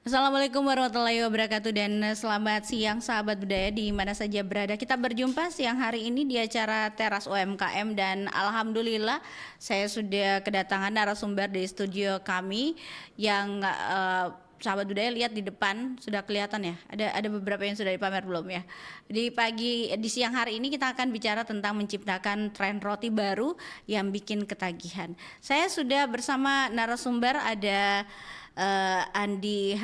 Assalamualaikum warahmatullahi wabarakatuh dan selamat siang sahabat budaya di mana saja berada. Kita berjumpa siang hari ini di acara Teras UMKM dan alhamdulillah saya sudah kedatangan narasumber di studio kami yang sahabat budaya lihat di depan sudah kelihatan ya. Ada beberapa yang sudah dipamer belum ya. Di siang hari ini kita akan bicara tentang menciptakan tren roti baru yang bikin ketagihan. Saya sudah bersama narasumber ada Andi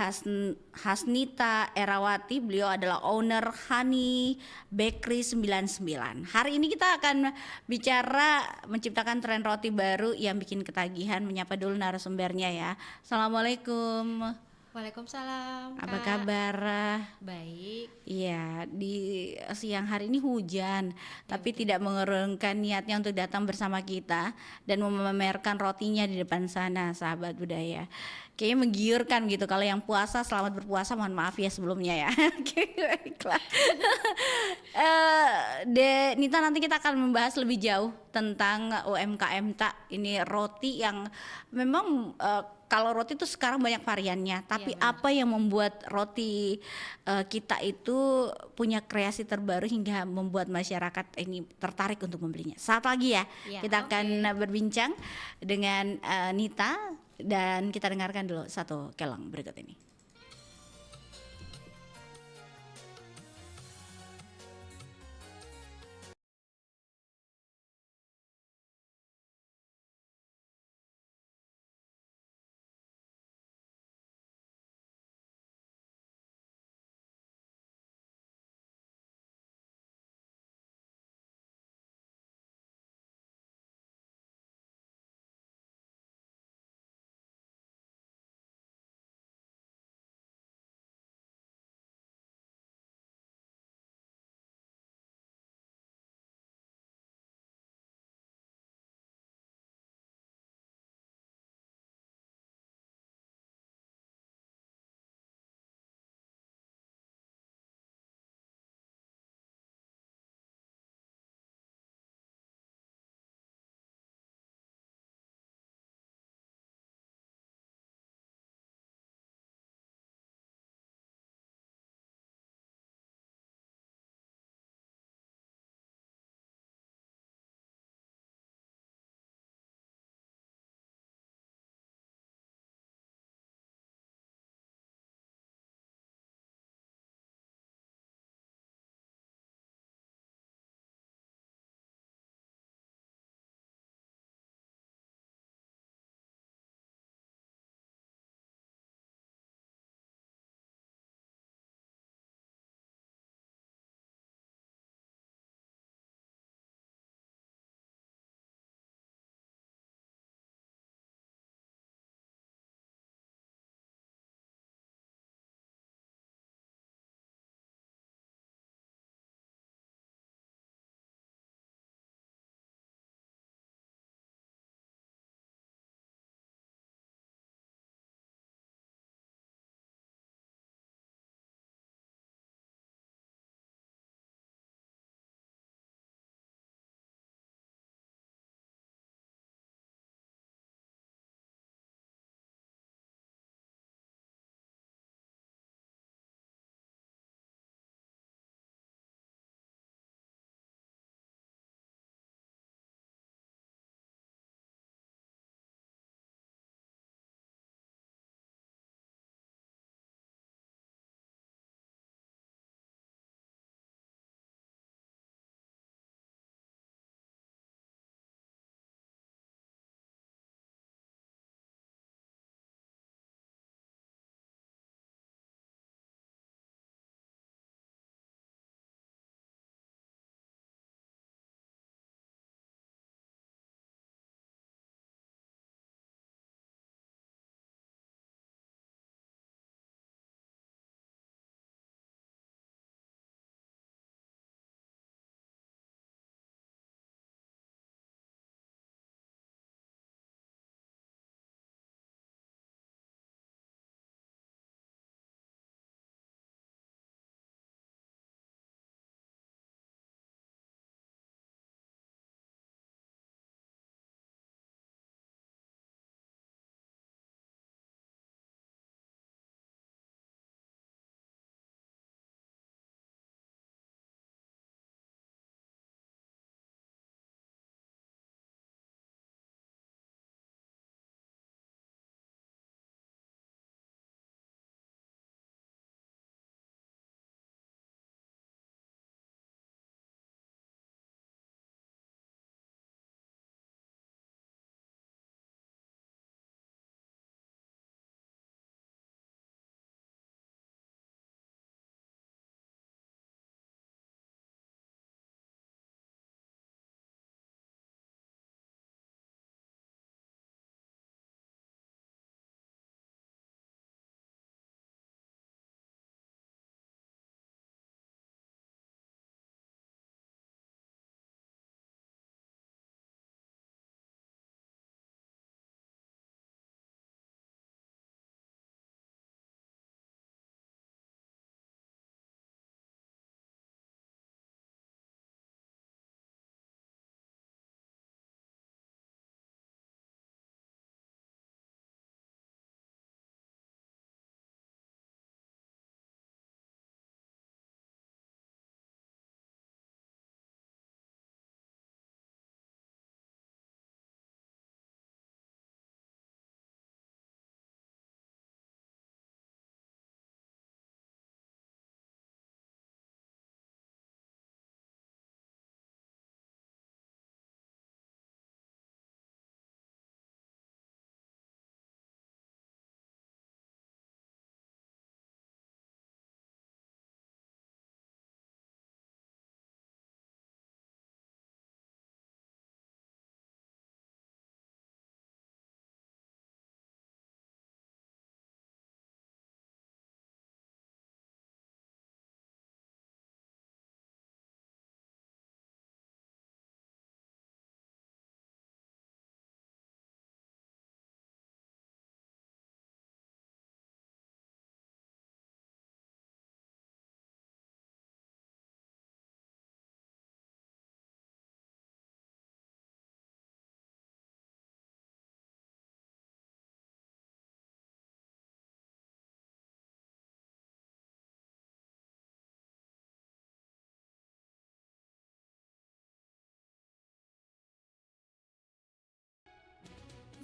Hasnita Erawati, beliau adalah owner Honey Bakery 99. Hari ini kita akan bicara menciptakan tren roti baru yang bikin ketagihan. Menyapa dulu narasumbernya ya. Assalamualaikum. Waalaikumsalam, Apa Kak. kabar? Baik. Iya, di siang hari ini hujan, Ya, tapi betul. tidak mengurungkan niatnya untuk datang bersama kita dan memamerkan rotinya di depan sana, sahabat budaya. Kayaknya menggiurkan gitu. Kalau yang puasa, selamat berpuasa. Mohon maaf ya sebelumnya ya. Oke, baiklah. Nita, nanti kita akan membahas lebih jauh tentang UMKM tak. Ini roti yang memang kalau roti itu sekarang banyak variannya, Iya, tapi benar. apa yang membuat roti kita itu punya kreasi terbaru hingga membuat masyarakat ini tertarik untuk membelinya. Saat lagi ya, Iya, kita oke. akan berbincang dengan Nita dan kita dengarkan dulu satu keleng berikut ini.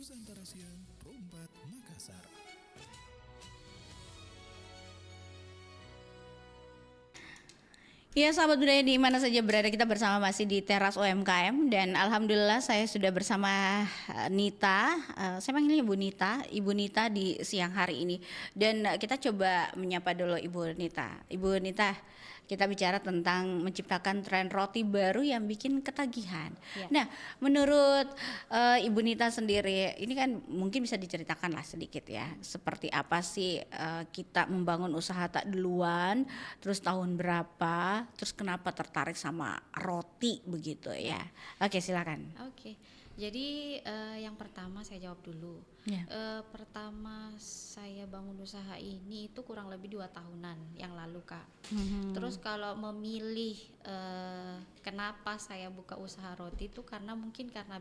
Nusantara Siang Pro 4 Makassar. Ya sahabat budaya di mana saja berada, kita bersama masih di teras UMKM dan alhamdulillah saya sudah bersama Nita, saya panggilnya Ibu Nita di siang hari ini dan kita coba menyapa dulu Ibu Nita. Ibu Nita, kita bicara tentang menciptakan tren roti baru yang bikin ketagihan. Ya. Nah, menurut Ibu Nita sendiri, ini kan mungkin bisa diceritakan lah sedikit ya, seperti apa sih kita membangun usaha tak duluan, terus tahun berapa, terus kenapa tertarik sama roti begitu ya? Oke, silakan. Oke. Jadi yang pertama saya jawab dulu. Ya. Pertama saya bangun usaha ini itu kurang lebih 2 tahunan yang lalu, Kak. Terus kalau memilih kenapa saya buka usaha roti itu karena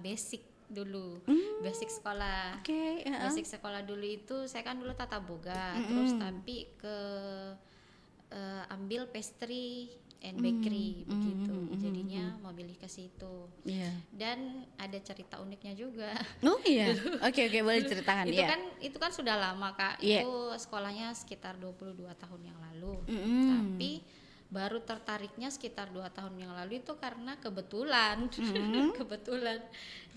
basic dulu. Basic sekolah. Oke, Basic sekolah dulu itu saya kan dulu tata boga, terus tapi ambil pastry and bakery begitu. Jadinya memilih ke situ. Iya. Dan ada cerita uniknya juga. Oh iya. Oke, boleh ceritakan ya. Itu kan sudah lama, Kak. Iya. Itu sekolahnya sekitar 22 tahun yang lalu. Mm-mm. Tapi baru tertariknya sekitar 2 tahun yang lalu itu karena kebetulan. Kebetulan.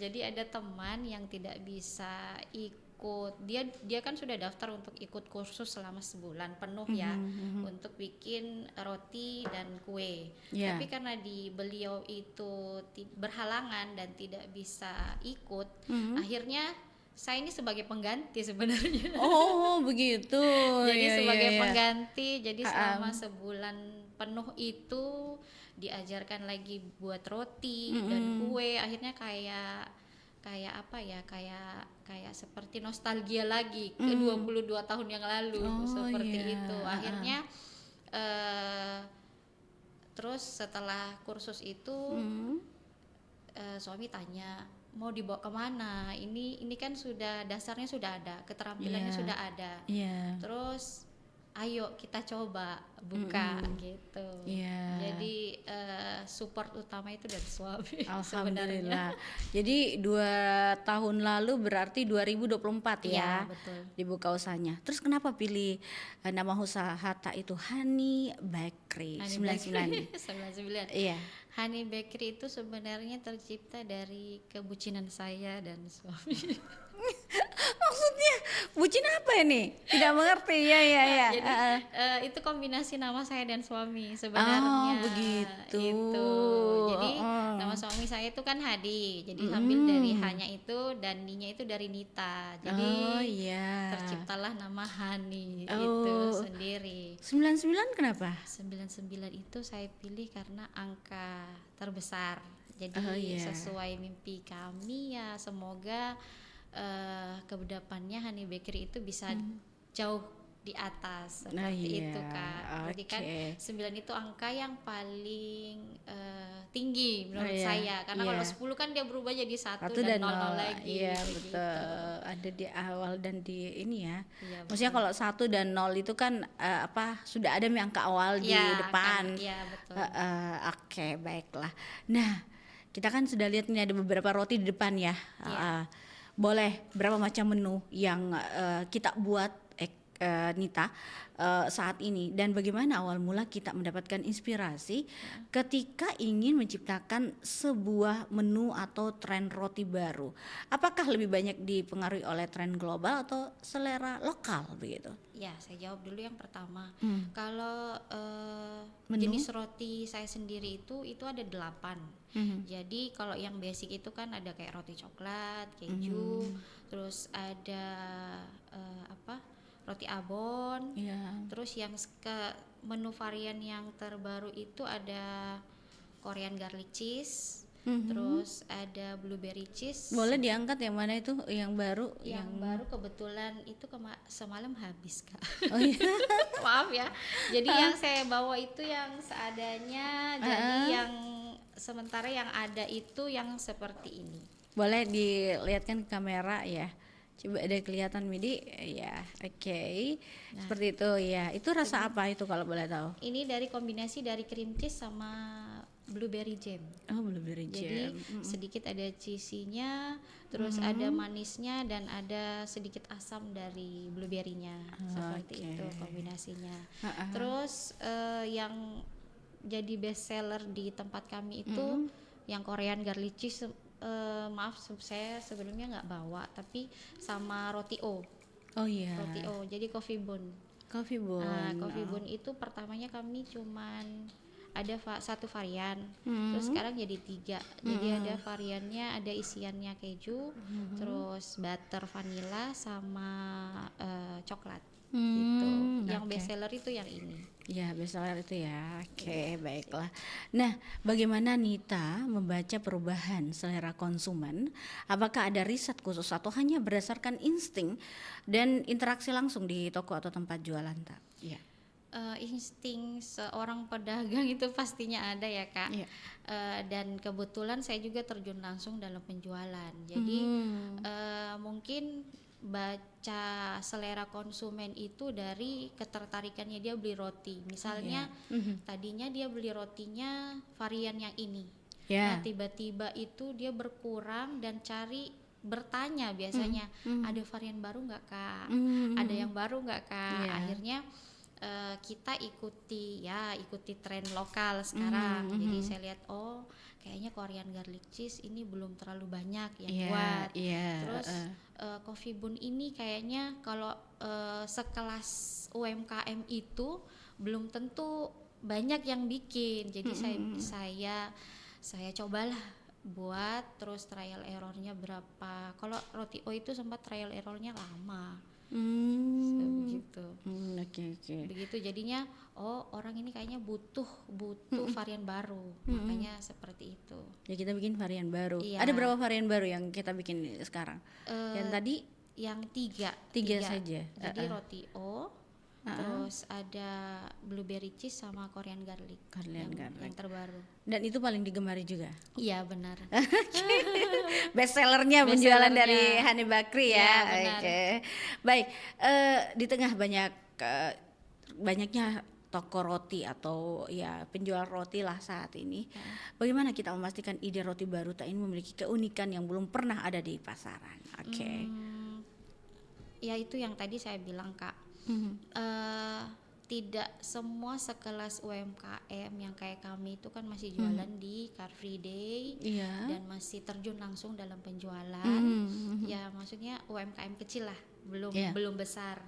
Jadi ada teman yang tidak bisa ikut. Dia kan sudah daftar untuk ikut kursus selama sebulan penuh ya, untuk bikin roti dan kue. Yeah. Tapi karena beliau itu berhalangan dan tidak bisa ikut, akhirnya saya ini sebagai pengganti sebenarnya. Oh begitu. Jadi Iya, sebagai iya, iya. pengganti, jadi selama sebulan penuh itu diajarkan lagi buat roti dan kue. Akhirnya kayak apa ya, kayak seperti nostalgia lagi ke 22 tahun yang lalu. Seperti iya. itu. Akhirnya terus setelah kursus itu suami tanya mau dibawa kemana, ini kan sudah dasarnya sudah ada, keterampilannya Iya. sudah ada. Iya. Terus ayo kita coba buka gitu. Iya. Jadi support utama itu dari suami sebenarnya. Alhamdulillah. Jadi 2 tahun lalu berarti 2024 ya, Iya, betul. dibuka usahanya. Terus kenapa pilih nama usaha tak itu Honey Bakery Honey 99? 99. Iya. Honey Bakery itu sebenarnya tercipta dari kebucinan saya dan suami. Maksudnya bucin apa ini? Tidak mengerti ya. Jadi itu kombinasi nama saya dan suami sebenarnya. Oh, begitu. Itu. Jadi nama suami saya itu kan Hadi. Jadi ambil dari hanya itu dan Ninya itu dari Nita. Jadi Oh iya. terciptalah nama Hani itu Oh. sendiri. 99 kenapa? 99 itu saya pilih karena angka terbesar. Jadi Oh, iya. sesuai mimpi kami ya, semoga kedepannya Honey Bakery itu bisa jauh di atas seperti Nah, iya. itu, Kak. Jadi kan Oke. 9 itu angka yang paling tinggi menurut iya. saya, karena Iya. kalau 10 kan dia berubah jadi 1 1 dan dan 0 0 lagi. Iya begitu. betul. Ada di awal dan di ini ya. Iya, Maksudnya kalau 1 dan 0 itu kan sudah ada angka awal di Iya, depan. kan, iya betul. Oke, baiklah. Nah, kita kan sudah lihat ini ada beberapa roti di depan ya. Iya. Boleh berapa macam menu yang kita buat Nita saat ini, dan bagaimana awal mula kita mendapatkan inspirasi ketika ingin menciptakan sebuah menu atau tren roti baru? Apakah lebih banyak dipengaruhi oleh tren global atau selera lokal begitu? Ya, saya jawab dulu yang pertama. Kalau Menu? jenis roti saya sendiri itu ada 8. Jadi kalau yang basic itu kan ada kayak roti coklat, keju, terus ada roti abon. Iya. Terus yang menu varian yang terbaru itu ada Korean garlic cheese, terus ada blueberry cheese. Boleh diangkat yang mana itu yang baru? Yang baru kebetulan itu semalam habis, Kak. Oh iya. Maaf ya. Jadi yang saya bawa itu yang seadanya. Jadi yang sementara yang ada itu yang seperti ini. Boleh dilihatkan ke kamera ya. Coba ada kelihatan Midi ya. Oke. Seperti itu ya. Itu rasa apa itu kalau boleh tahu? Ini dari kombinasi dari cream cheese sama blueberry jam. Oh, blueberry Jadi jam. sedikit ada cheesy-nya, terus ada manisnya dan ada sedikit asam dari blueberry-nya. Seperti Oke. itu kombinasinya. Ha-ha. Terus yang jadi best seller di tempat kami itu yang Korean garlic cheese. Maaf saya sebelumnya nggak bawa, tapi sama roti O. Oh iya. Roti O. Jadi coffee bun. Coffee bun. Nah, coffee bun itu pertamanya kami cuman ada satu varian, terus sekarang jadi 3. Jadi ada variannya, ada isiannya keju, terus butter vanilla sama coklat gitu. Yang oke. best seller itu yang ini. Ya, bestseller itu ya. Oke, baiklah. Nah, bagaimana Nita membaca perubahan selera konsumen? Apakah ada riset khusus atau hanya berdasarkan insting dan interaksi langsung di toko atau tempat jualan, Tak? Iya. Insting seorang pedagang itu pastinya ada ya Kak. Iya. Dan kebetulan saya juga terjun langsung dalam penjualan. Jadi mungkin baca selera konsumen itu dari ketertarikannya dia beli roti. Misalnya tadinya dia beli rotinya varian yang ini. Ya. Nah tiba-tiba itu dia berkurang dan bertanya biasanya ada varian baru nggak Kak? Ada yang baru nggak Kak? Iya. Akhirnya kita ikuti tren lokal sekarang. Jadi saya lihat kayaknya Korean garlic cheese ini belum terlalu banyak yang Iya, buat. iya, Terus coffee bun ini kayaknya kalau sekelas UMKM itu belum tentu banyak yang bikin. Jadi saya cobalah buat, terus trial errornya berapa. Kalau roti O itu sempat trial errornya lama. Begitu. Oke. Begitu jadinya orang ini kayaknya butuh varian baru. Makanya seperti itu. Ya, kita bikin varian baru. Iya. Ada berapa varian baru yang kita bikin sekarang? Yang tadi Yang tiga saja. Jadi roti O, terus ada blueberry cheese sama Korean garlic. Yang terbaru. Dan itu paling digemari juga. Iya benar. Best sellernya Best penjualan sellernya. dari Hani Bakri ya. Iya, benar. Oke. Baik, di tengah banyaknya toko roti atau ya penjual roti lah saat ini. Bagaimana kita memastikan ide roti baru tak ini memiliki keunikan yang belum pernah ada di pasaran? Oke. Ya itu yang tadi saya bilang Kak. Tidak semua sekelas UMKM yang kayak kami itu kan masih jualan di Car Free Day Iya. dan masih terjun langsung dalam penjualan. Ya maksudnya UMKM kecil lah, belum besar.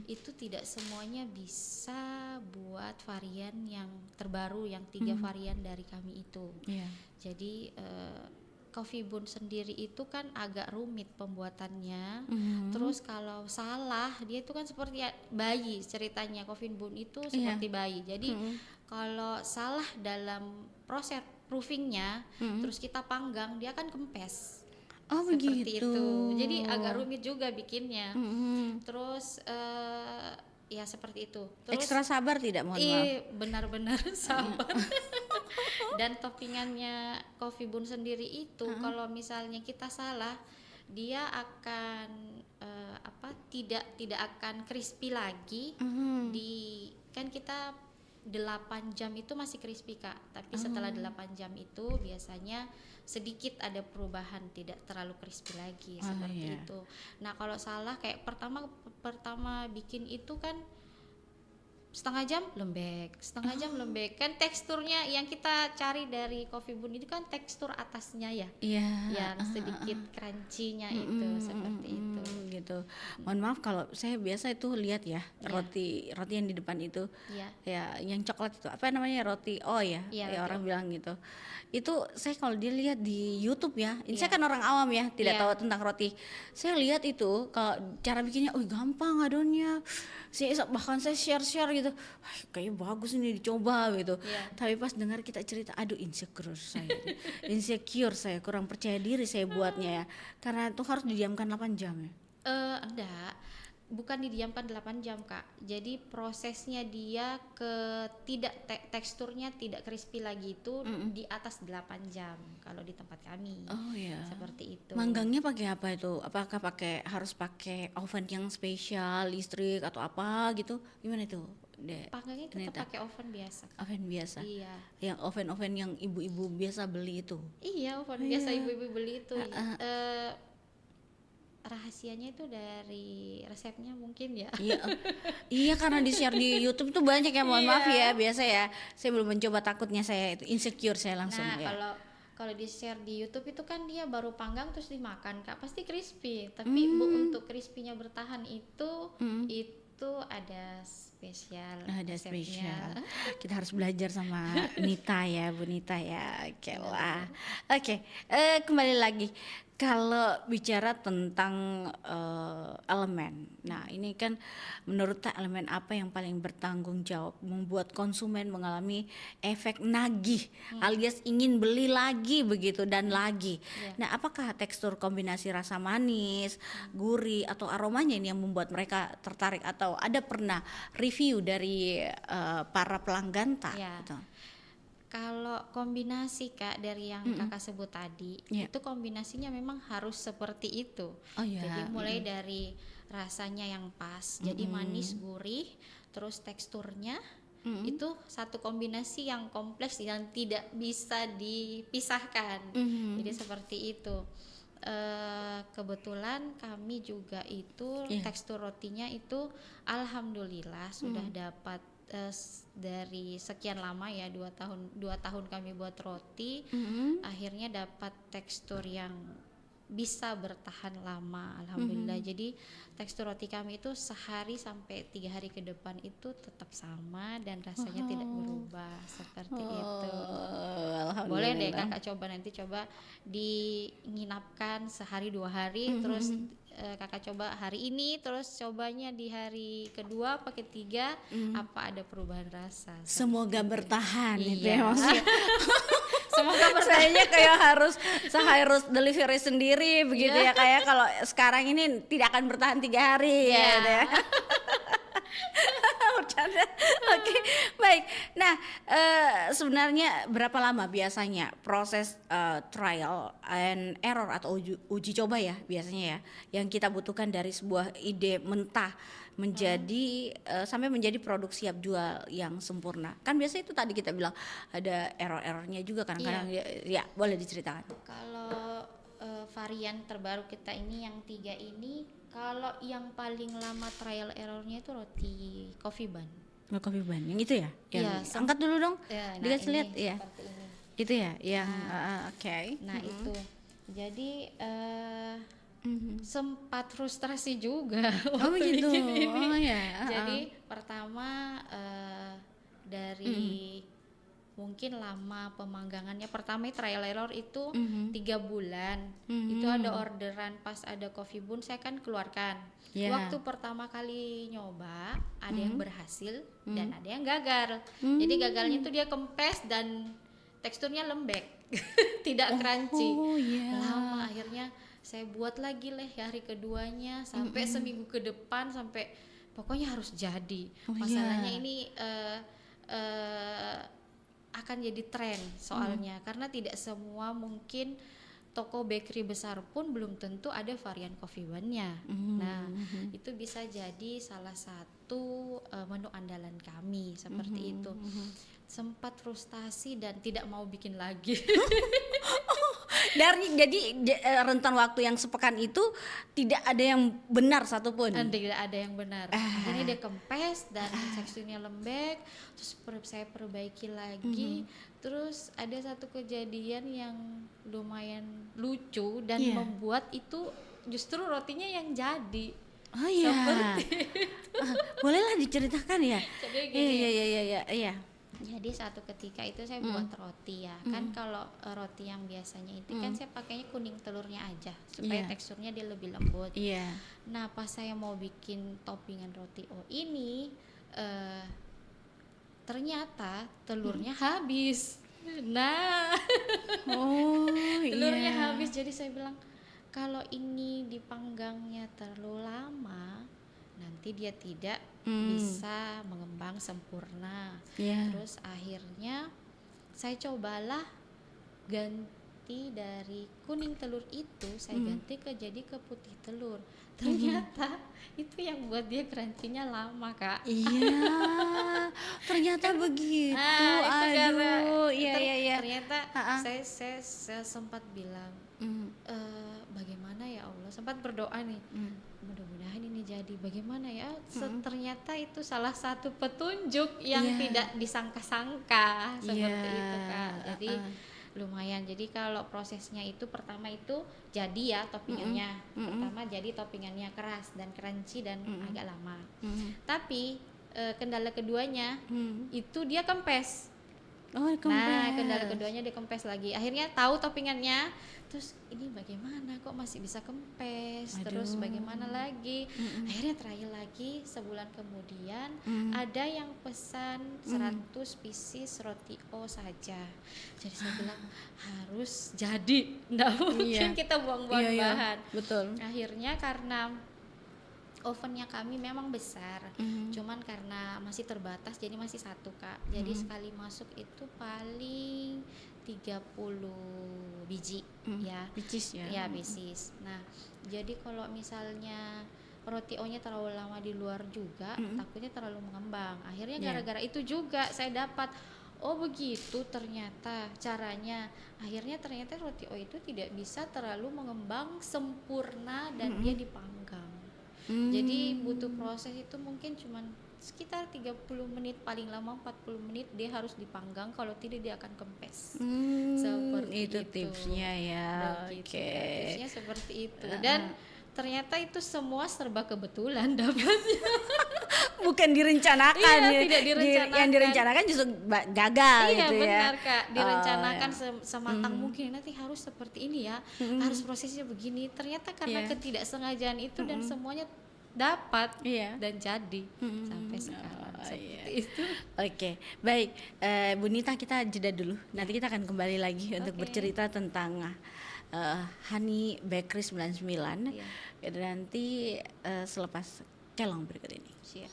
Itu tidak semuanya bisa buat varian yang terbaru, yang 3 varian dari kami itu. Iya. Jadi coffee bun sendiri itu kan agak rumit pembuatannya. Terus kalau salah dia itu kan seperti bayi ceritanya. Coffee bun itu seperti bayi. Jadi kalau salah dalam proses proofingnya, terus kita panggang dia kan kempes. Oh, Seperti begitu. itu. Jadi agak rumit juga bikinnya. Terus ya seperti itu. Terus Ekstra sabar tidak, mohon maaf. benar-benar sabar. Dan toppingannya coffee bun sendiri itu kalau misalnya kita salah dia akan tidak akan crispy lagi. Kan kita 8 jam itu masih crispy Kak, tapi setelah 8 jam itu biasanya sedikit ada perubahan, tidak terlalu crispy lagi seperti itu. Nah kalau salah kayak pertama bikin itu kan setengah jam lembek kan teksturnya yang kita cari dari coffee bun itu kan tekstur atasnya ya, yang sedikit crunchy-nya itu seperti itu. Gitu. Mohon maaf kalau saya biasa itu lihat ya roti yang di depan itu ya yang coklat itu apa namanya, roti ya, ya orang bilang gitu. Itu saya kalau dilihat di YouTube ya, ini saya kan orang awam ya, tidak tahu tentang roti. Saya lihat itu kalau cara bikinnya, gampang adonnya. Bahkan saya share gitu, kayaknya bagus ini dicoba gitu. Tapi pas dengar kita cerita, aduh insecure saya, kurang percaya diri saya buatnya ya, karena itu harus didiamkan 8 jam ya. Enggak, bukan didiamkan 8 jam Kak. Jadi prosesnya dia teksturnya tidak crispy lagi itu di atas 8 jam kalau di tempat kami. Oh iya. Seperti itu. Manggangnya pakai apa itu? Apakah harus pakai oven yang spesial, listrik atau apa gitu? Gimana itu Panggangnya tetap Nita? pakai oven biasa. Oven biasa. Iya. Yang oven yang ibu-ibu biasa beli itu. Iya, oven Iya. biasa ibu-ibu beli itu. Rahasianya itu dari resepnya mungkin ya. Iya, iya karena di share di YouTube tuh banyak ya, mohon maaf ya, biasa ya. Saya belum mencoba, takutnya saya itu insecure, saya langsung Nah, ya. kalau di share di YouTube itu kan dia baru panggang terus dimakan, Kak. Pasti crispy. Tapi untuk crispy-nya bertahan itu ada spesial Ada resepnya. spesial. Kita harus belajar sama Nita ya, Bu Nita ya. Oke lah. Oke, kembali lagi. Kalau bicara tentang elemen, nah ini kan menurut tak elemen apa yang paling bertanggung jawab membuat konsumen mengalami efek nagih alias ingin beli lagi begitu dan lagi. Nah, apakah tekstur kombinasi rasa manis, gurih atau aromanya ini yang membuat mereka tertarik, atau ada pernah review dari para pelanggan tak? Ya. Gitu? Kalau kombinasi Kak dari yang Kakak sebut tadi, itu kombinasinya memang harus seperti itu. Oh ya. Jadi mulai dari rasanya yang pas, jadi manis, gurih, terus teksturnya itu satu kombinasi yang kompleks dan tidak bisa dipisahkan. Jadi seperti itu. Kebetulan kami juga itu tekstur rotinya itu alhamdulillah sudah dapat dari sekian lama ya, 2 tahun kami buat roti, akhirnya dapat tekstur yang bisa bertahan lama alhamdulillah. Jadi tekstur roti kami itu sehari sampai 3 hari ke depan itu tetap sama dan rasanya tidak berubah seperti itu. Boleh deh Kakak coba, nanti coba diinapkan sehari 2 hari, terus Kakak coba hari ini, terus cobanya di hari kedua apa ketiga, apa ada perubahan rasa. Semoga bertahan gitu Iya. ya maksudnya. Semoga Sayanya kayak harus delivery sendiri begitu ya, kayak kalau sekarang ini tidak akan bertahan 3 hari ya, gitu ya. Bercanda. Oke, baik. Nah, sebenarnya berapa lama biasanya proses trial and error atau uji coba ya biasanya ya, yang kita butuhkan dari sebuah ide mentah menjadi sampai menjadi produk siap jual yang sempurna? Kan biasanya itu tadi kita bilang ada error-errornya juga kadang-kadang ya, boleh diceritakan. Kalau varian terbaru kita ini yang 3 ini, kalau yang paling lama trial errornya itu roti coffee bun. Coffee bun yang itu ya? Yang Iya, angkat dulu dong. Ya, Dikasih ini lihat ya. seperti ini. Itu ya, yang oke. Nah itu, jadi sempat frustrasi juga. Oh waktu gitu. bikin ini. Oh ya. Jadi pertama dari mungkin lama pemanggangannya, pertama trial error itu 3 bulan. Itu ada orderan pas ada coffee bun, saya kan keluarkan. Waktu pertama kali nyoba ada yang berhasil dan ada yang gagal. Jadi gagalnya itu dia kempes dan teksturnya lembek, tidak crunchy. Lama, akhirnya saya buat lagi hari keduanya sampai seminggu ke depan, sampai pokoknya harus jadi. Masalahnya ini akan jadi tren soalnya, karena tidak semua, mungkin toko bakery besar pun belum tentu ada varian coffee bun-nya. Nah, itu bisa jadi salah satu menu andalan kami seperti itu. Sempat frustasi dan tidak mau bikin lagi. Jadi rentan waktu yang sepekan itu tidak ada yang benar satupun. Dan tidak ada yang benar. Akhirnya dia kempes dan teksturnya lembek. Terus saya perbaiki lagi. Terus ada satu kejadian yang lumayan lucu dan membuat itu justru rotinya yang jadi. Oh iya. Bolehlah diceritakan ya. Jadi gini. Iya. Jadi satu ketika itu saya buat roti ya. Kan kalau roti yang biasanya itu kan saya pakainya kuning telurnya aja supaya teksturnya dia lebih lembut. Iya. Nah, pas saya mau bikin toppingan roti ini ternyata telurnya habis. Nah, telurnya habis. Jadi saya bilang, kalau ini dipanggangnya terlalu lama, nanti dia tidak bisa mengembang sempurna. Terus akhirnya saya cobalah ganti dari kuning telur itu, saya ganti jadi ke putih telur. Ternyata itu yang buat dia crunchy-nya lama, Kak. Iya, ternyata begitu. Itu karena Aduh, iya. ternyata Ha-ha. saya sempat bilang, bagaimana ya Allah, sempat berdoa nih, mudah-mudahan ini jadi, bagaimana ya. Ternyata itu salah satu petunjuk yang Iya. tidak disangka-sangka seperti Iya, itu, Kak. Jadi lumayan. Jadi kalau prosesnya itu pertama itu jadi ya toppingannya, pertama jadi toppingannya keras dan crunchy dan agak lama. Tapi kendala keduanya itu dia kempes. Oh, Nah, kempes. kendala keduanya dia kempes lagi. Akhirnya tahu toppingannya, terus ini bagaimana kok masih bisa kempes? Terus Aduh. bagaimana lagi? Akhirnya trial lagi sebulan kemudian ada yang pesan 100 pieces roti O saja. Jadi saya bilang harus jadi, nggak mungkin kita buang-buang Iya, bahan. betul. Akhirnya karena ovennya kami memang besar, cuman karena masih terbatas jadi masih satu, Kak. Jadi sekali masuk itu paling 30 biji ya. Bicis ya. Ya, bisis. Nah, jadi kalau misalnya roti O-nya terlalu lama di luar juga, takutnya terlalu mengembang. Akhirnya gara-gara itu juga saya dapat, oh begitu ternyata caranya. Akhirnya ternyata roti O itu tidak bisa terlalu mengembang sempurna dan dia dipanggang. Jadi butuh proses itu mungkin cuman sekitar 30 menit, paling lama 40 menit dia harus dipanggang, kalau tidak dia akan kempes. Seperti itu tipsnya ya. Begitu, Oke. Kak. Tipsnya seperti itu. Dan ternyata itu semua serba kebetulan dapatnya. Bukan direncanakan Iya, ya. tidak direncanakan. Yang direncanakan justru gagal Iya, gitu ya. benar, Kak. Direncanakan Oh, sematang mungkin, nanti harus seperti ini ya, harus prosesnya begini. Ternyata karena Iya. ketidaksengajaan itu dan semuanya dapat Iya. dan jadi sampai sekarang seperti itu. Oke, baik. Bu Nita, kita jeda dulu. Nanti kita akan kembali lagi untuk Oke. bercerita tentang Honey Bakery 99. Iya. Dan nanti selepas kelong berikut ini. Siap.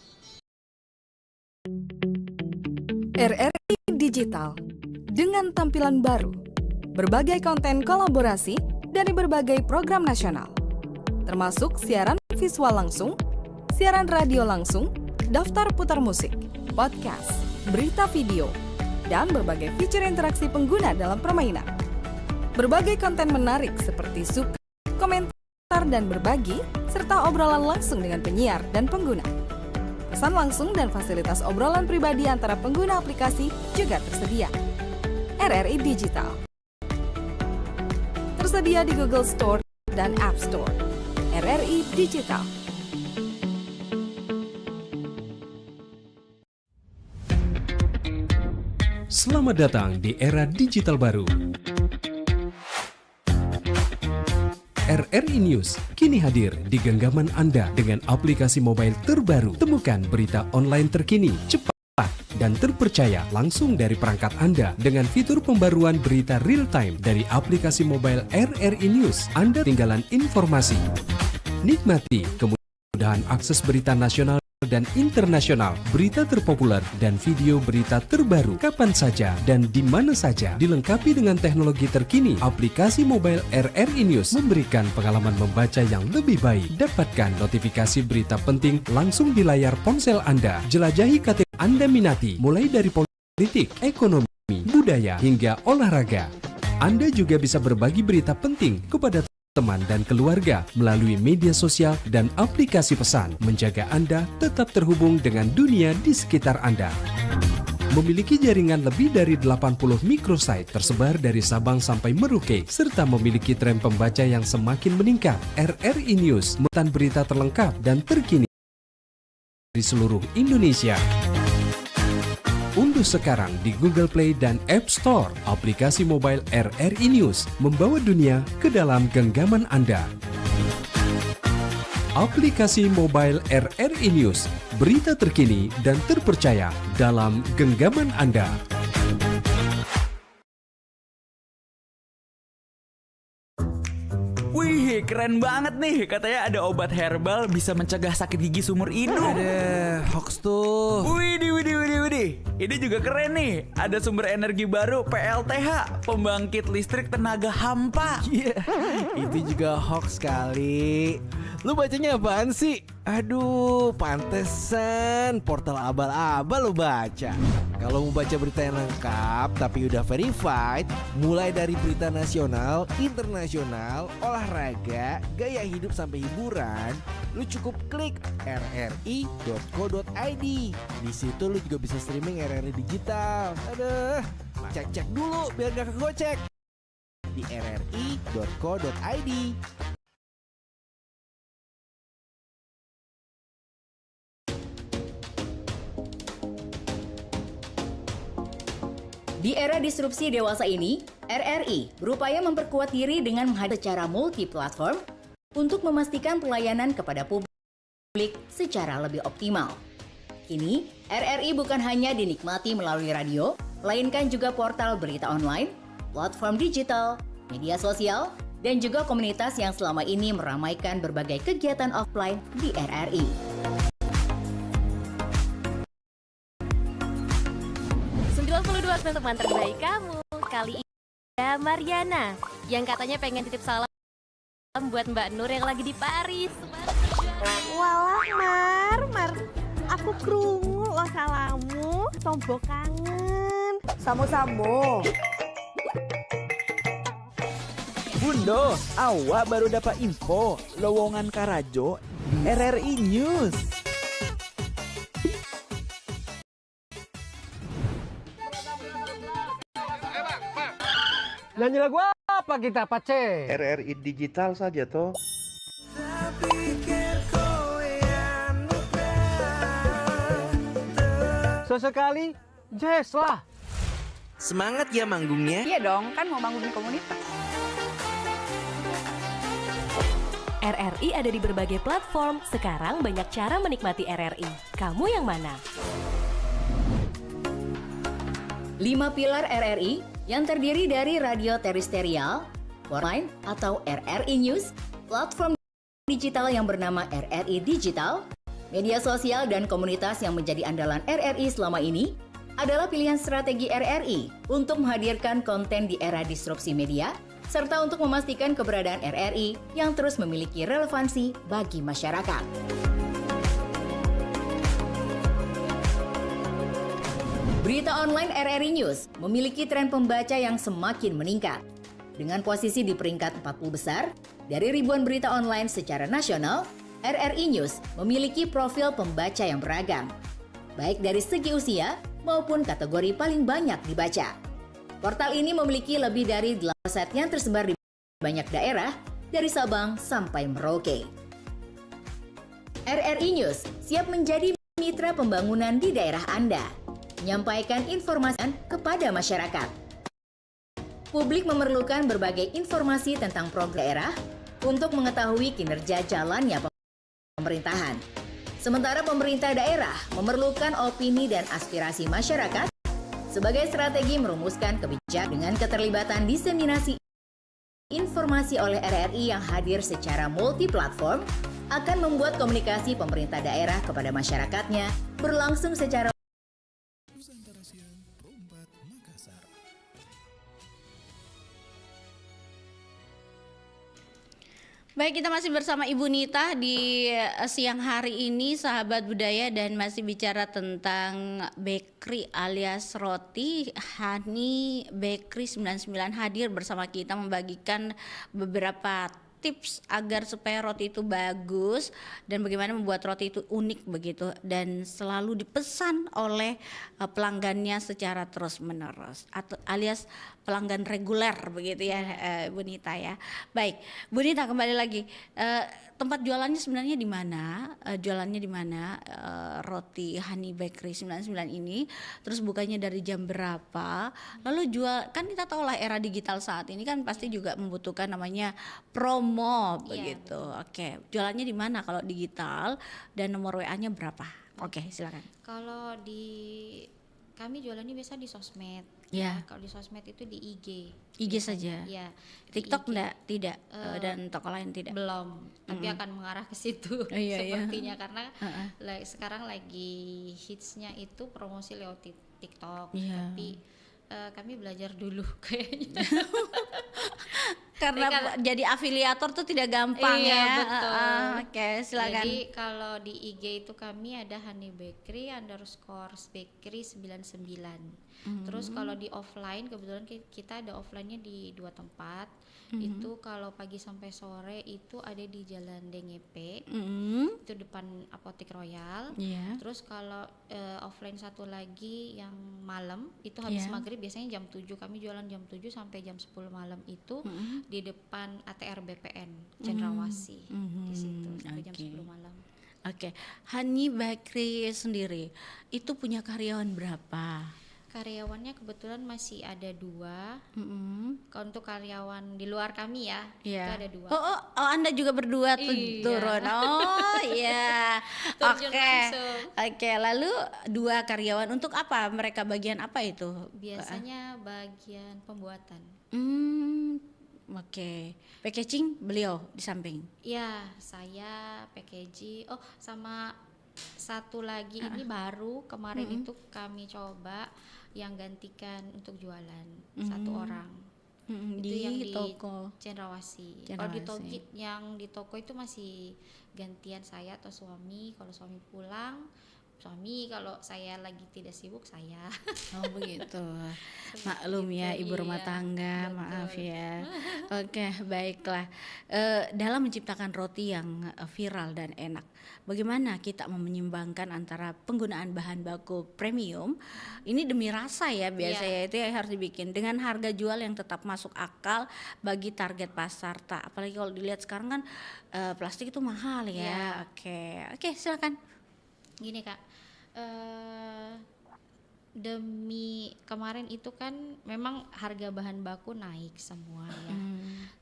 RRI Digital dengan tampilan baru, berbagai konten kolaborasi dari berbagai program nasional, termasuk siaran visual langsung, siaran radio langsung, daftar putar musik, podcast, berita video, dan berbagai fitur interaksi pengguna dalam permainan. Berbagai konten menarik seperti suka, komentar, dan berbagi, serta obrolan langsung dengan penyiar dan pengguna. Pesan langsung dan fasilitas obrolan pribadi antara pengguna aplikasi juga tersedia. RRI Digital tersedia di Google Store dan App Store. RRI Digital. Selamat datang di era digital baru. RRI News kini hadir di genggaman Anda dengan aplikasi mobile terbaru. Temukan berita online terkini, cepat dan terpercaya langsung dari perangkat Anda dengan fitur pembaruan berita real time dari aplikasi mobile RRI News. Anda tinggalan informasi. Nikmati kemudahan akses berita nasional dan internasional, berita terpopuler dan video berita terbaru kapan saja dan di mana saja. Dilengkapi dengan teknologi terkini, aplikasi mobile RRI News memberikan pengalaman membaca yang lebih baik. Dapatkan notifikasi berita penting langsung di layar ponsel Anda. Jelajahi kategori Anda minati, mulai dari politik, ekonomi, budaya hingga olahraga. Anda juga bisa berbagi berita penting kepada teman dan keluarga melalui media sosial dan aplikasi pesan, menjaga Anda tetap terhubung dengan dunia di sekitar Anda. Memiliki jaringan lebih dari 80 microsite tersebar dari Sabang sampai Merauke, serta memiliki tren pembaca yang semakin meningkat. RRI News, muatan berita terlengkap dan terkini di seluruh Indonesia. Unduh sekarang di Google Play dan App Store aplikasi mobile RRI News, membawa dunia ke dalam genggaman Anda. Aplikasi mobile RRI News, berita terkini dan terpercaya dalam genggaman Anda. Wih, keren banget nih. Katanya ada obat herbal bisa mencegah sakit gigi seumur hidup. Ada hoax tuh. Widih. Ini juga keren nih. Ada sumber energi baru PLTH, pembangkit listrik tenaga hampa. Iya, itu juga hoax kali. Lu bacanya apaan sih? Aduh, pantesan portal abal-abal lu baca. Kalau mau baca berita yang lengkap tapi udah verified, mulai dari berita nasional, internasional, olahraga, gaya hidup sampai hiburan, lu cukup klik rri.co.id. Di situ lu juga bisa streaming RRI digital. Aduh, cek dulu biar gak kegocek di rri.co.id. Di era disrupsi dewasa ini, RRI berupaya memperkuat diri dengan menghadirkan secara multi-platform untuk memastikan pelayanan kepada publik secara lebih optimal. Kini, RRI bukan hanya dinikmati melalui radio, melainkan juga portal berita online, platform digital, media sosial, dan juga komunitas yang selama ini meramaikan berbagai kegiatan offline di RRI. Teman terbaik kamu kali ini ada Mariana yang katanya pengen titip salam buat Mbak Nur yang lagi di Paris. Walah Mar, aku krungu lo salamu, tombo kangen. Sambo. Bundo, awak baru dapat info lowongan Karajo di RRI News. Nyanyi lagu apa kita, Pace? RRI digital saja toh. Sesekali, jazz lah. Semangat ya manggungnya. Iya dong, kan mau bangun komunitas. RRI ada di berbagai platform. Sekarang banyak cara menikmati RRI. Kamu yang mana? 5 pilar RRI yang terdiri dari radio terestrial, online atau RRI News, platform digital yang bernama RRI Digital, media sosial dan komunitas yang menjadi andalan RRI selama ini adalah pilihan strategi RRI untuk menghadirkan konten di era disrupsi media, serta untuk memastikan keberadaan RRI yang terus memiliki relevansi bagi masyarakat. Berita online RRI News memiliki tren pembaca yang semakin meningkat. Dengan posisi di peringkat 40 besar, dari ribuan berita online secara nasional, RRI News memiliki profil pembaca yang beragam, baik dari segi usia maupun kategori paling banyak dibaca. Portal ini memiliki lebih dari 8 website yang tersebar di banyak daerah, dari Sabang sampai Merauke. RRI News siap menjadi mitra pembangunan di daerah Anda, menyampaikan informasi kepada masyarakat. Publik memerlukan berbagai informasi tentang program daerah untuk mengetahui kinerja jalannya pemerintahan. Sementara pemerintah daerah memerlukan opini dan aspirasi masyarakat sebagai strategi merumuskan kebijakan dengan keterlibatan diseminasi informasi oleh RRI yang hadir secara multi-platform akan membuat komunikasi pemerintah daerah kepada masyarakatnya berlangsung secara Baik, kita masih bersama Ibu Nita di siang hari ini, sahabat budaya, dan masih bicara tentang bakery alias roti. Hani Bakery 99 hadir bersama kita membagikan beberapa tips agar supaya roti itu bagus dan bagaimana membuat roti itu unik begitu dan selalu dipesan oleh pelanggannya secara terus-menerus atau alias pelanggan reguler begitu ya, Bu Nita ya. Baik, Bu Nita kembali lagi. Tempat jualannya sebenarnya di mana? Jualannya di mana roti Hani Bakery 99 ini? Terus bukanya dari jam berapa? Lalu jual, kan kita tahu lah era digital saat ini kan pasti juga membutuhkan namanya promo begitu. Oke, jualannya di mana kalau digital dan nomor WA-nya berapa? Oke, silakan. Kalau di kami jualannya biasa di sosmed. Ya. Kalau di sosmed itu di IG. IG biasanya. saja. Ya. TikTok di IG. tidak dan toko lain tidak. Belum, tapi akan mengarah ke situ Iya, sepertinya karena sekarang lagi hitsnya itu promosi lewat TikTok. Iya. Tapi kami belajar dulu kayaknya. Karena jadi afiliator tuh tidak gampang Iya, ya. betul. Oke, silakan. Jadi kalau di IG itu kami ada Honey Bakery _bakery 99. Terus kalau di offline kebetulan kita ada offline-nya di 2 tempat. Itu kalau pagi sampai sore itu ada di Jalan Dengepe. Itu depan Apotek Royal. Terus kalau offline satu lagi yang malam itu habis maghrib biasanya jam 7, kami jualan jam 7 sampai jam 10 malam itu di depan ATR BPN Cendrawasih. Di situ sampai jam 10 malam. Oke. Honey Bakery sendiri itu punya karyawan berapa? Karyawannya kebetulan masih ada 2. Kalau untuk karyawan di luar kami ya, itu ada 2. Oh, Anda juga berdua turun. Oh iya. Oke, lalu 2 karyawan untuk apa? Mereka bagian apa itu? Biasanya bagian pembuatan. Oke. Packaging beliau di samping. Ya, saya packaging. Oh, sama satu lagi ini baru kemarin itu kami coba yang gantikan untuk jualan 1 orang. Itu Di yang di toko Cendrawasih. Kalau di yang di toko itu masih gantian saya atau suami. Kalau suami pulang, suami, kalau saya lagi tidak sibuk saya. Oh begitu. Maklum ya ibu rumah tangga, betul. maaf ya. Oke, baiklah. Dalam menciptakan roti yang viral dan enak, bagaimana kita menyeimbangkan antara penggunaan bahan baku premium, ini demi rasa ya biasanya itu yang harus dibikin, dengan harga jual yang tetap masuk akal bagi target pasar. Apalagi kalau dilihat sekarang kan plastik itu mahal ya. Oke, silakan. Gini Kak, demi kemarin itu kan memang harga bahan baku naik semua ya.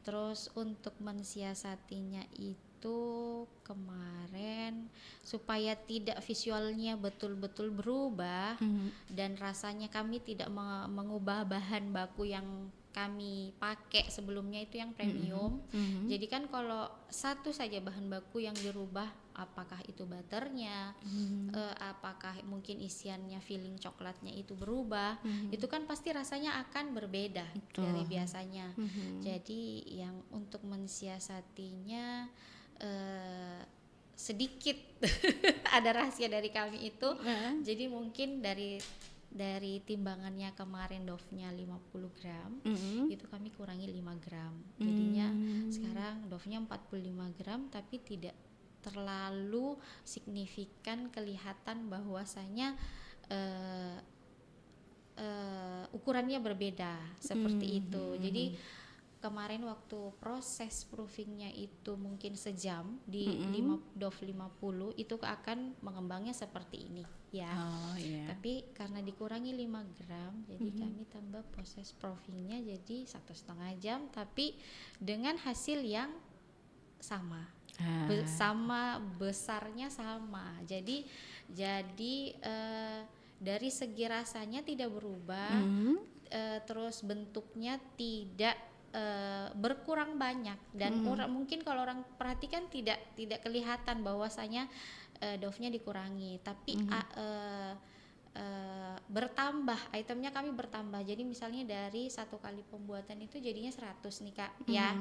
Terus untuk mensiasatinya itu kemarin supaya tidak visualnya betul-betul berubah dan rasanya kami tidak mengubah bahan baku yang kami pakai sebelumnya itu yang premium. Jadi kan kalau satu saja bahan baku yang dirubah, apakah itu butternya, apakah mungkin isiannya filling coklatnya itu berubah, itu kan pasti rasanya akan berbeda dari biasanya. Jadi yang untuk mensiasatinya sedikit ada rahasia dari kami itu. Jadi mungkin dari timbangannya kemarin dove-nya 50 gram, itu kami kurangi 5 gram. Jadinya sekarang dove-nya 45 gram tapi tidak terlalu signifikan kelihatan bahwasanya ukurannya berbeda seperti itu. Jadi kemarin waktu proses proofingnya itu mungkin sejam di dove 50 itu akan mengembangnya seperti ini ya. Tapi karena dikurangi 5 gram jadi kami tambah proses proofingnya jadi 1,5 jam tapi dengan hasil yang sama. Sama besarnya sama. Jadi dari segi rasanya tidak berubah, terus bentuknya tidak berkurang banyak dan mungkin kalau orang perhatikan tidak kelihatan bahwasanya dove-nya dikurangi, tapi bertambah, itemnya kami bertambah. Jadi misalnya dari 1 kali pembuatan itu jadinya 100 nih Kak ya.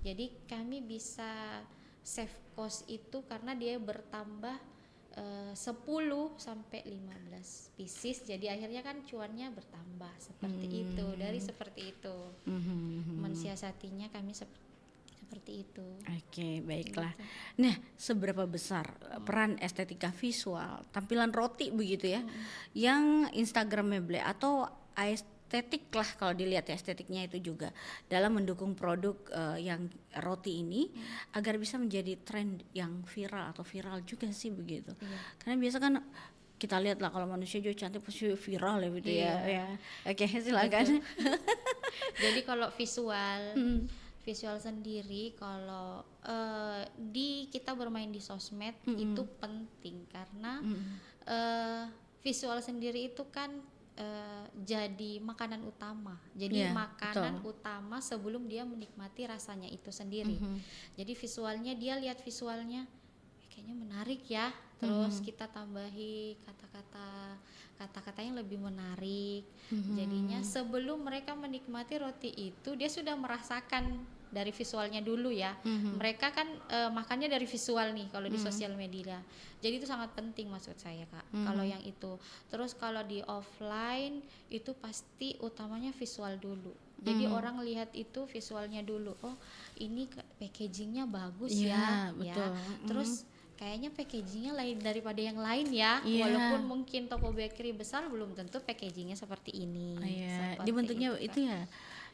Jadi kami bisa save cost itu karena dia bertambah 10 sampai 15 pieces, jadi akhirnya kan cuannya bertambah seperti itu. Dari seperti itu mensiasatinya kami seperti itu. Oke, baiklah. Nah, seberapa besar peran estetika visual tampilan roti begitu ya yang instagramable atau estetik lah kalau dilihat ya, estetiknya itu juga dalam mendukung produk yang roti ini agar bisa menjadi tren yang viral atau viral juga sih begitu. Karena biasa kan kita lihat lah kalau manusia juga cantik pasti viral ya gitu ya. Oke, silakan. Jadi kalau visual sendiri kalau kita bermain di sosmed itu penting karena visual sendiri itu kan jadi makanan utama. Jadi Iya, makanan betul. utama sebelum dia menikmati rasanya itu sendiri. Jadi visualnya, dia lihat visualnya, kayaknya menarik ya. Terus kita tambahi kata-kata yang lebih menarik. Jadinya sebelum mereka menikmati roti itu, dia sudah merasakan dari visualnya dulu ya. Mereka kan makannya dari visual nih kalau di sosial media. Jadi itu sangat penting maksud saya, Kak. Kalau yang itu. Terus kalau di offline itu pasti utamanya visual dulu. Jadi orang lihat itu visualnya dulu. Oh, ini packagingnya bagus Iya, ya. betul. Terus kayaknya packagingnya lain daripada yang lain ya. Iya. Walaupun mungkin toko bakery besar belum tentu packagingnya seperti ini. Iya, Seperti dia bentuknya Kak. itu ya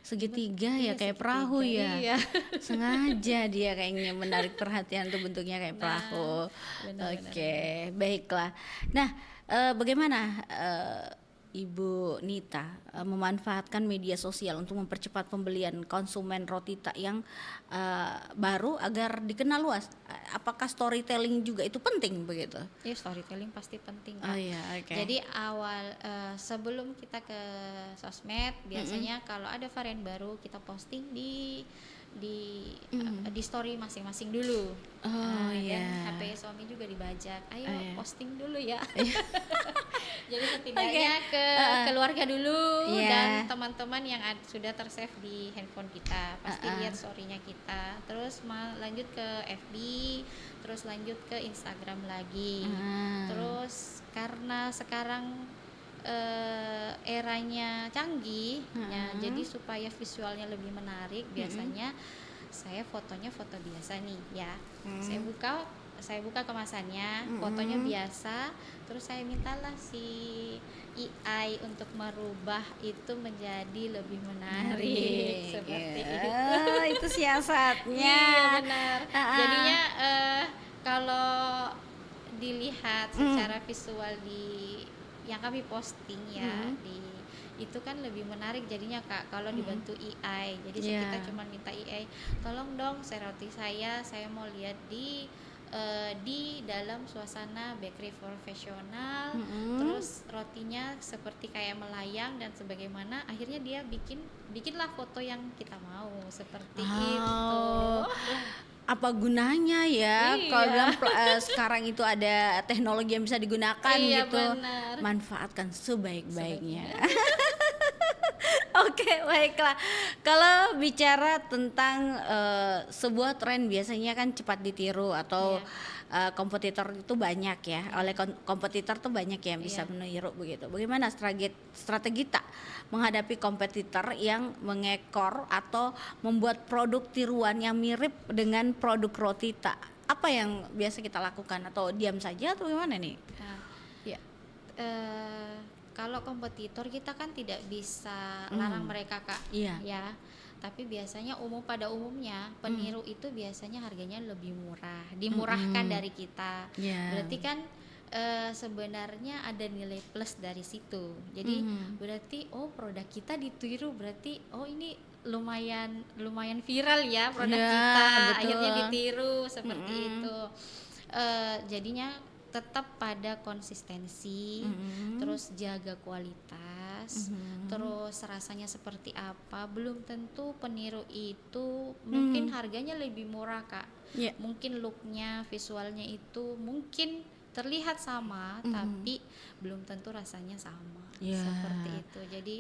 segitiga ya, Iya, kayak segitiga, perahu ya. iya. Sengaja dia kayaknya menarik perhatian tuh, bentuknya kayak perahu. benar-benar. Oke, baiklah. Nah, bagaimana Ibu Nita memanfaatkan media sosial untuk mempercepat pembelian konsumen roti tak yang baru agar dikenal luas? Apakah storytelling juga itu penting begitu? Iya, storytelling pasti penting, Oh Kak. iya, oke. Jadi awal sebelum kita ke sosmed biasanya kalau ada varian baru kita posting di story masing-masing dulu. Oh iya. Dan HP suami juga dibajak. Ayo iya. posting dulu ya. Jadi setidaknya ke keluarga dulu Iya. dan teman-teman yang sudah tersave di handphone kita pasti lihat story-nya kita. Terus lanjut ke FB, terus lanjut ke Instagram lagi. Terus karena sekarang eranya canggih, ya, jadi supaya visualnya lebih menarik, biasanya saya fotonya foto biasa nih ya. Saya buka kemasannya, fotonya biasa, terus saya mintalah si AI untuk merubah itu menjadi lebih menarik seperti itu. Itu siasatnya. Iya, benar. Jadinya kalau dilihat secara visual yang kami posting ya itu kan lebih menarik jadinya, Kak, kalau dibantu AI. Jadi kita cuma minta AI, tolong dong roti saya mau lihat di dalam suasana bakery profesional, terus rotinya seperti kayak melayang dan sebagaimana. Akhirnya dia bikinlah foto yang kita mau seperti itu. Apa gunanya ya Iya. kalau bilang sekarang itu ada teknologi yang bisa digunakan Iya, gitu, benar. manfaatkan sebaik-baiknya. Oke, baiklah. Kalau bicara tentang sebuah tren biasanya kan cepat ditiru atau kompetitor itu banyak ya. Oleh kompetitor tuh banyak yang bisa meniru begitu. Bagaimana strategi tak menghadapi kompetitor yang mengekor atau membuat produk tiruan yang mirip dengan produk roti tak? Apa yang biasa kita lakukan, atau diam saja atau gimana nih? Nah, Ya. Kalau kompetitor kita kan tidak bisa larang mereka, Kak. Iya. Ya. Tapi biasanya pada umumnya peniru itu biasanya harganya lebih murah, dimurahkan dari kita. Iya. Berarti kan sebenarnya ada nilai plus dari situ. Jadi berarti produk kita ditiru, berarti ini lumayan viral ya produk Iya, kita. betul. Akhirnya ditiru seperti itu. Jadinya tetap pada konsistensi, terus jaga kualitas, terus rasanya seperti apa. Belum tentu peniru itu mungkin harganya lebih murah, Kak. Yeah. Mungkin looknya, visualnya itu mungkin terlihat sama, tapi belum tentu rasanya sama. Yeah. Seperti itu. Jadi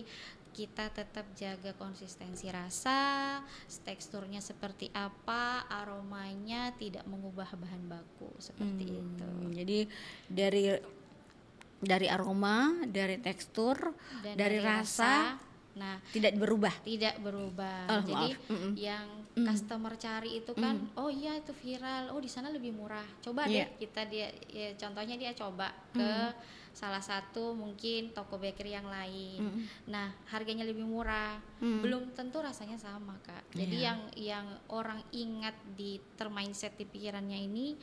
kita tetap jaga konsistensi rasa, teksturnya seperti apa, aromanya tidak mengubah bahan baku seperti itu. Jadi dari aroma, dari tekstur, Dan dari rasa, nah tidak berubah. tidak berubah. Oh, Jadi maaf. yang customer cari itu kan, oh iya itu viral, di sana lebih murah. Coba Iya. deh contohnya dia coba ke salah satu mungkin toko bakery yang lain. Nah, harganya lebih murah. Belum tentu rasanya sama, Kak. Jadi yang orang ingat di termindset di pikirannya ini,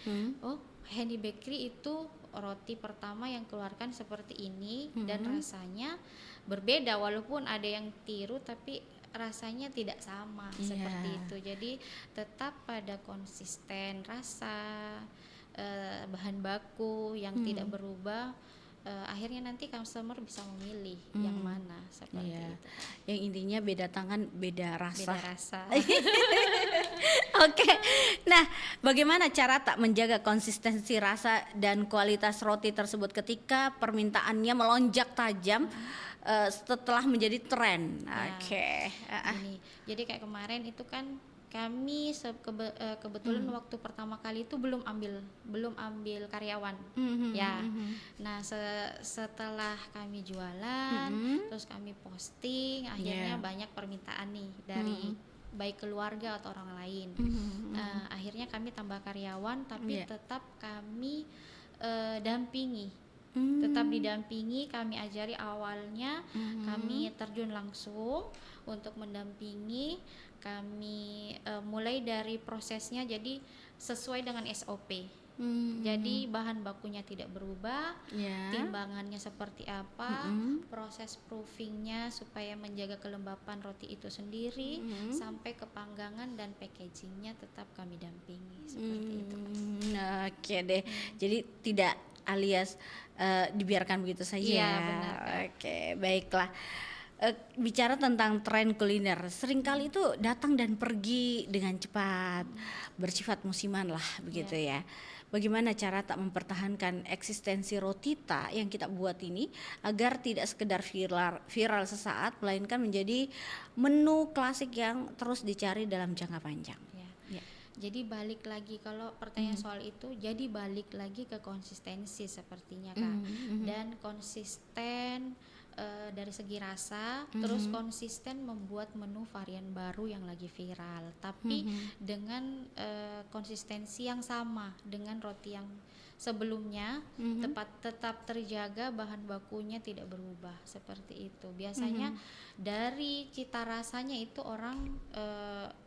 Handy Bakery itu roti pertama yang keluarkan seperti ini dan rasanya berbeda, walaupun ada yang tiru tapi rasanya tidak sama seperti itu. Jadi tetap pada konsisten rasa, bahan baku yang tidak berubah, akhirnya nanti customer bisa memilih yang mana seperti Iya. itu. Yang intinya beda tangan, beda rasa. Beda rasa. Oke, nah bagaimana cara tak menjaga konsistensi rasa dan kualitas roti tersebut ketika permintaannya melonjak tajam setelah menjadi tren? Ya, Oke, Gini, jadi kayak kemarin itu kan kami kebetulan waktu pertama kali itu belum ambil karyawan, ya. Nah setelah kami jualan, terus kami posting, akhirnya banyak permintaan nih dari baik keluarga atau orang lain. Akhirnya kami tambah karyawan, tapi tetap kami dampingi. Tetap didampingi, kami ajari awalnya, kami terjun langsung untuk mendampingi, kami mulai dari prosesnya jadi sesuai dengan SOP. Jadi bahan bakunya tidak berubah, timbangannya seperti apa, proses proofingnya supaya menjaga kelembapan roti itu sendiri, sampai ke panggangan dan packagingnya tetap kami dampingi seperti itu. Oke deh, jadi tidak alias dibiarkan begitu saja. Iya, benar, Kak. Oke, baiklah. Bicara tentang tren kuliner, seringkali itu datang dan pergi dengan cepat, bersifat musiman lah begitu ya. Bagaimana cara tak mempertahankan eksistensi rotita yang kita buat ini agar tidak sekedar viral sesaat, melainkan menjadi menu klasik yang terus dicari dalam jangka panjang. Ya. Jadi balik lagi, kalau pertanyaan soal itu, jadi balik lagi ke konsistensi sepertinya Kak. Dan konsisten dari segi rasa, terus konsisten membuat menu varian baru yang lagi viral, tapi dengan konsistensi yang sama dengan roti yang sebelumnya, tetap terjaga, bahan bakunya tidak berubah seperti itu. Biasanya dari cita rasanya itu orang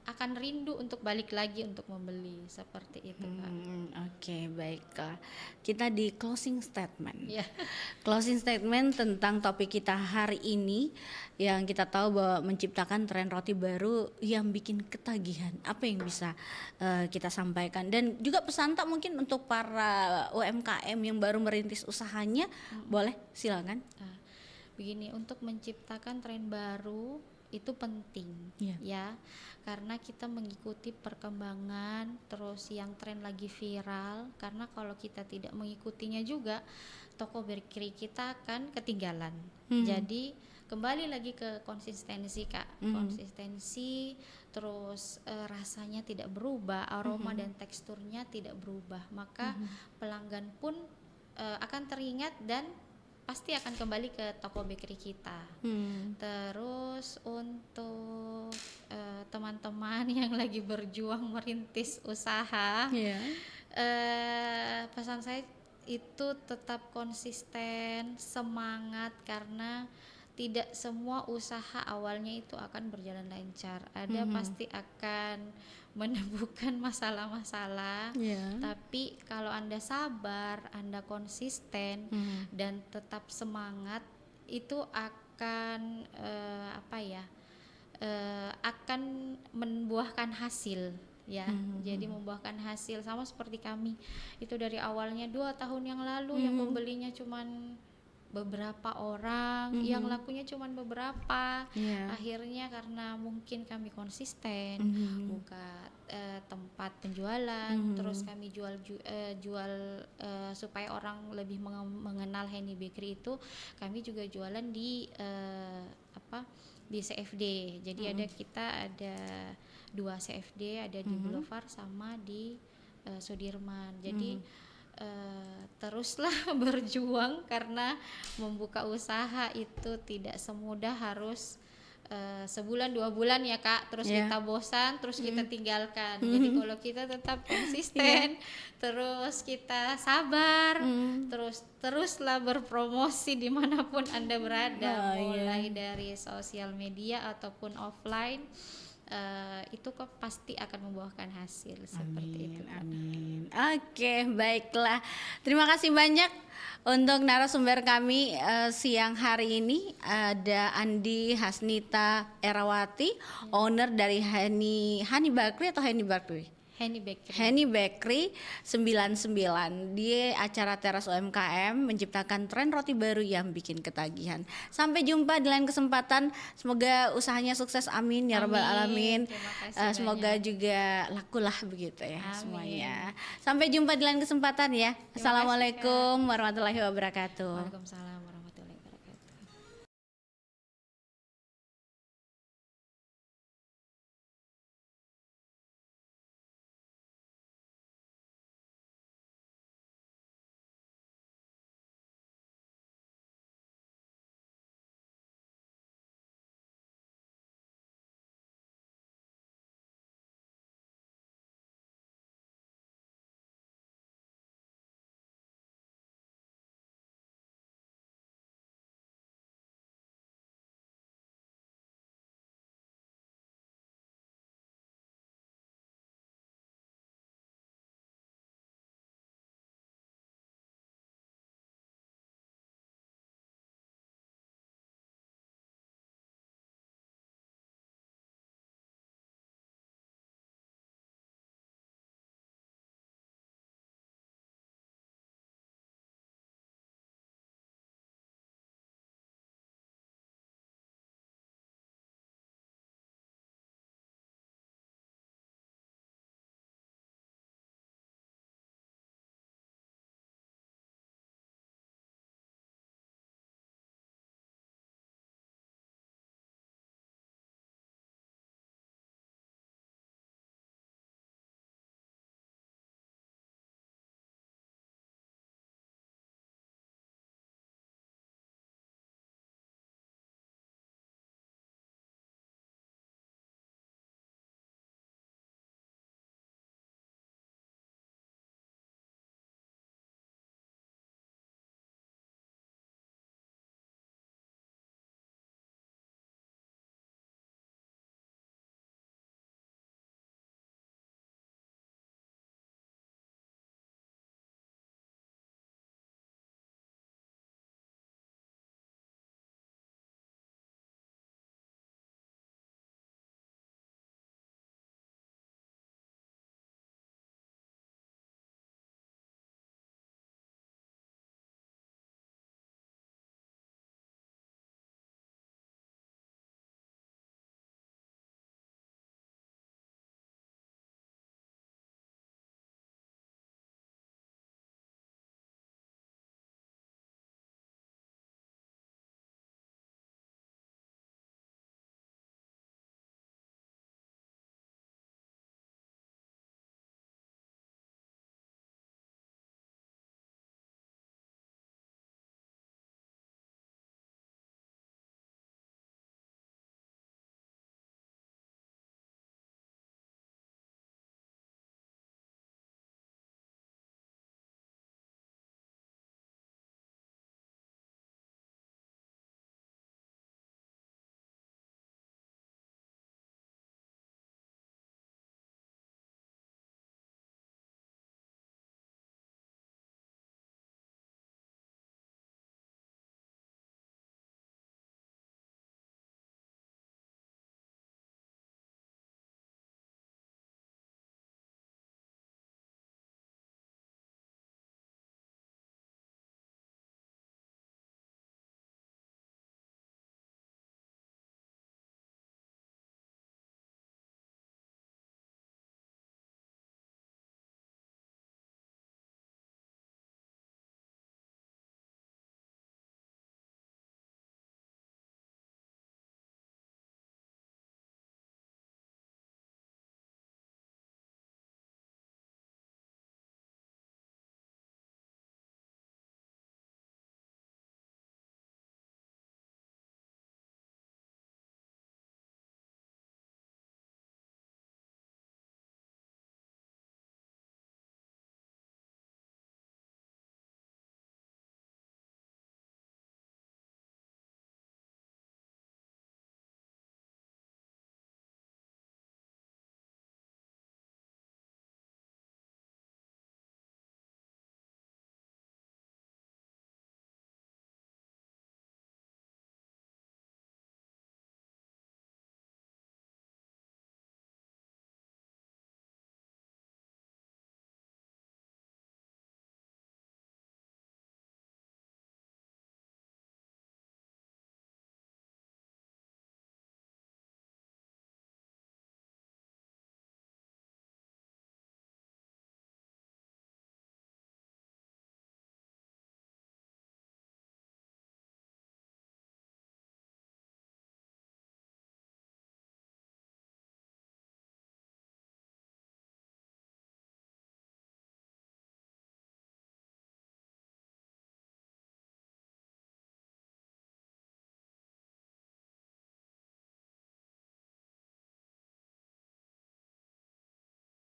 akan rindu untuk balik lagi untuk membeli seperti itu Kak. Oke, baiklah. Kita di closing statement. Ya. Closing statement tentang topik kita hari ini yang kita tahu bahwa menciptakan tren roti baru yang bikin ketagihan. Apa yang bisa kita sampaikan, dan juga pesan tak mungkin untuk para UMKM yang baru merintis usahanya, boleh silakan. Begini, untuk menciptakan tren baru itu penting ya, karena kita mengikuti perkembangan terus yang tren lagi viral, karena kalau kita tidak mengikutinya juga toko bakery kita akan ketinggalan. Jadi kembali lagi ke konsistensi Kak, konsistensi, terus rasanya tidak berubah, aroma dan teksturnya tidak berubah, maka pelanggan pun akan teringat dan pasti akan kembali ke toko bakery kita. Terus untuk teman-teman yang lagi berjuang merintis usaha, pesan saya itu tetap konsisten, semangat, karena tidak semua usaha awalnya itu akan berjalan lancar. Ada pasti akan menemukan masalah-masalah, tapi kalau Anda sabar, Anda konsisten dan tetap semangat, itu akan akan membuahkan hasil ya. Jadi membuahkan hasil, sama seperti kami itu dari awalnya 2 tahun yang lalu yang pembelinya cuman beberapa orang, yang lakunya cuman beberapa. Akhirnya karena mungkin kami konsisten buka tempat penjualan, terus kami jual supaya orang lebih mengenal Henny Bakery itu, kami juga jualan di di CFD. Jadi ada 2 CFD, ada di Boulevard sama di Sudirman. Jadi teruslah berjuang, karena membuka usaha itu tidak semudah, harus sebulan 2 bulan ya Kak, terus kita bosan, terus kita tinggalkan. Jadi kalau kita tetap konsisten, terus kita sabar, teruslah berpromosi dimanapun Anda berada, mulai dari sosial media ataupun offline, itu kok pasti akan membuahkan hasil. Seperti itu. Amin. Oke, baiklah. Terima kasih banyak untuk narasumber kami siang hari ini. Ada Andi Hasnita Erawati, owner dari Henny Bakery atau Henny Bakery? Henny Bakery. Bakery 99. Dia acara teras UMKM menciptakan tren roti baru yang bikin ketagihan. Sampai jumpa di lain kesempatan. Semoga usahanya sukses, amin ya rabbal alamin. Terima kasih Semoga banyak. juga lakulah begitu ya Amin. semuanya. Sampai jumpa di lain kesempatan ya. Terima kasih, Assalamualaikum warahmatullahi wabarakatuh. Waalaikumsalam.